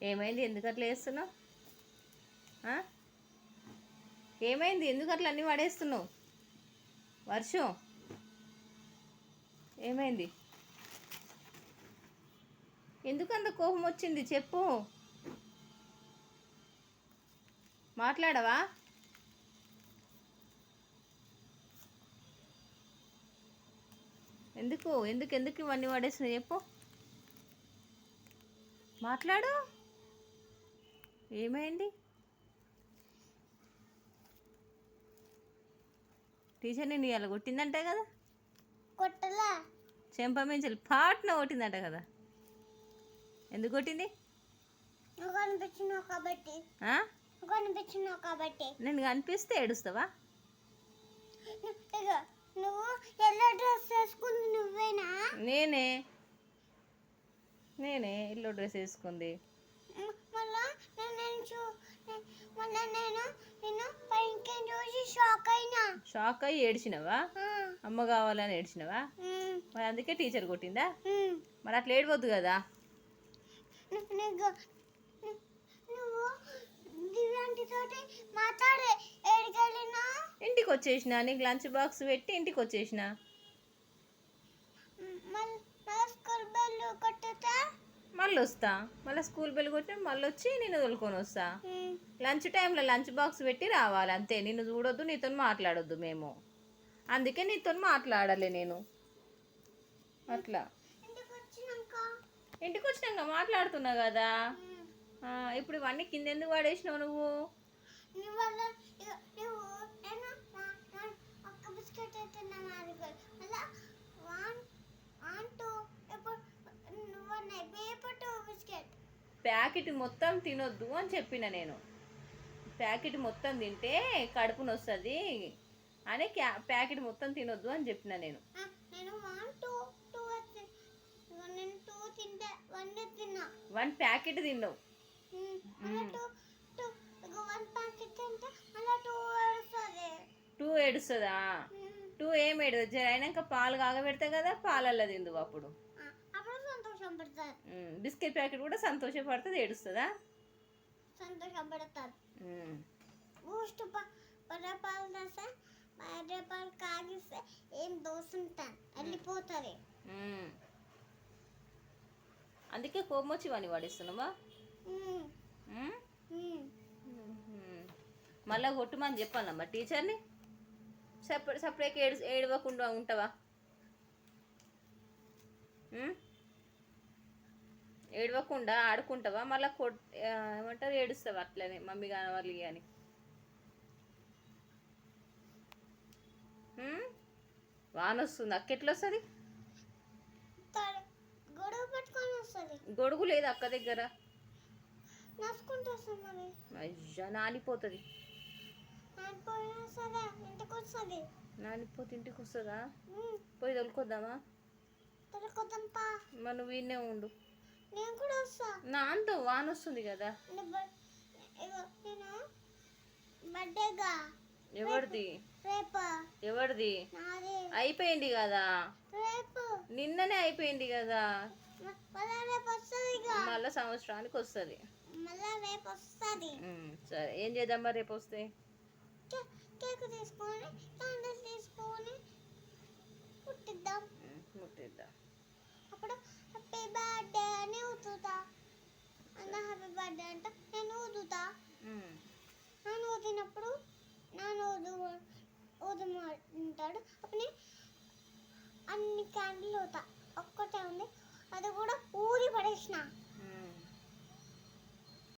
ఏమైంది? ఎందుకు అట్లా వేస్తున్నావు? ఏమైంది? ఎందుకు అట్లా అన్నీ పడేస్తున్నావు? వర్షం ఏమైంది? ఎందుకు అంత కోపం వచ్చింది చెప్పు. మాట్లాడవా? ఎందుకు ఎందుకు ఎందుకు ఇవన్నీ పడేస్తున్నావు చెప్పు. మాట్లాడు. ఏమైంది? టీచర్ నేను ఇవాళ కొట్టిందంటే కదా? కొట్టలా. చెంపమించలు పాట్న కొట్టిందంట కదా? ఎందుకు కొట్టింది? నువ్వు కనిపించినావు కాబట్టి. కనిపించినావు కాబట్టి. నేను కనిపిస్తే ఏడుస్తావా? నువ్వు ఎల్లో డ్రెస్ వేసుకుంది నువ్వేనా? నేనే ఎల్లో డ్రెస్ వేసుకుంది. మళ్ళా నేను పైకి చూసి షాక్ అయ్యి ఏడ్చినవా? అమ్మ కావాలని ఏడ్చినవా? మరి అందుకే టీచర్ కొట్టిందా? మరి అట్లా ఏడవద్దు కదా. నువ్వు దివ్యాంటితోటి మాట్లాడే ఏడికెళ్ళినా? ఇంటికి వచ్చేసిన. నీకు లంచ్ బాక్స్ పెట్టి ఇంటికి వచ్చేసిన. స్కూల్ బెల్ కొట్టా మళ్ళీ వస్తా. మళ్ళీ స్కూల్ బెల్ కొట్టి మళ్ళీ వచ్చి నిన్ను తోలుకొని వస్తా. లంచ్ టైంలో లంచ్ బాక్స్ పెట్టి రావాలి అంతే. నిన్ను చూడొద్దు, నీతో మాట్లాడొద్దు మేము. అందుకే నీతో మాట్లాడాలి నేను. అట్లా ఇంటికి వచ్చినాక మాట్లాడుతున్నా కదా. ఇప్పుడు ఇవన్నీ కింద ఎందుకు పడేసినావు నువ్వు? ప్యాకెట్ మొత్తం తినొద్దు అని చెప్పిన నేను. ప్యాకెట్ మొత్తం తింటే కడుపుని వస్తుంది అని ప్యాకెట్ మొత్తం తినొద్దు అని చెప్పిన నేను. వన్ ప్యాకెట్ తిన్నావు. 2 ఏడుస్తుందా? 2 ఏం ఏడు అయినాక పాలు కాగబెడతా కదా, పాలల్లో తిందు అప్పుడు. బిస్కెట్ ప్యాకెట్ కూడా సంతోషపడుతుంది, ఏడుస్తుందా? సంతోషపడతారు. కాగిస్తే ఏం దోసుంటాను వెళ్ళిపోతుంది. అందుకే కోపం వచ్చి వాడిని వాడిస్తున్నావా? మళ్ళా కొట్టుమని చెప్పాలమ్మా టీచర్ని. సపరేట్ ఏడవకుండా ఉంటావా? ఏడవకుండా ఆడుకుంటావా? మళ్ళీ ఏమంటారు, ఏడుస్తావా అట్లనే మమ్మీ కావాలి అని? వాన వస్తుంది, అక్క ఎట్లా వస్తుంది? గొడుగు లేదు అక్క దగ్గర. అయ్యా నానిపోతుంది. నానిపోతే ఇంటికి వస్తుందా? పోయి తొలుకొద్దామా? మరి నువ్వు వీన్నే ఉండు. నా అంత వాన వస్తుంది కదా. ఎవరిది? అయిపోయింది కదా, నిన్ననే అయిపోయింది కదా. మళ్ళా సంవత్సరానికి వస్తుంది. సరే ఏం చేద్దాం మరి రేపు వస్తే? కేక్ తీసుకొని క్యాండిల్ తీసుకొని ముట్టిద్దాం. అప్పుడు హ్యాపీ బర్త్డే అని ఊదుతా. అన్న హ్యాపీ బర్త్డే అంట నేను ఊదుతా. నాన్న ఊదినప్పుడు నాన్న ఊదమంటాడు. అప్పుడు అన్ని క్యాండిల్ ఊతా. ఒక్కటే ఉంది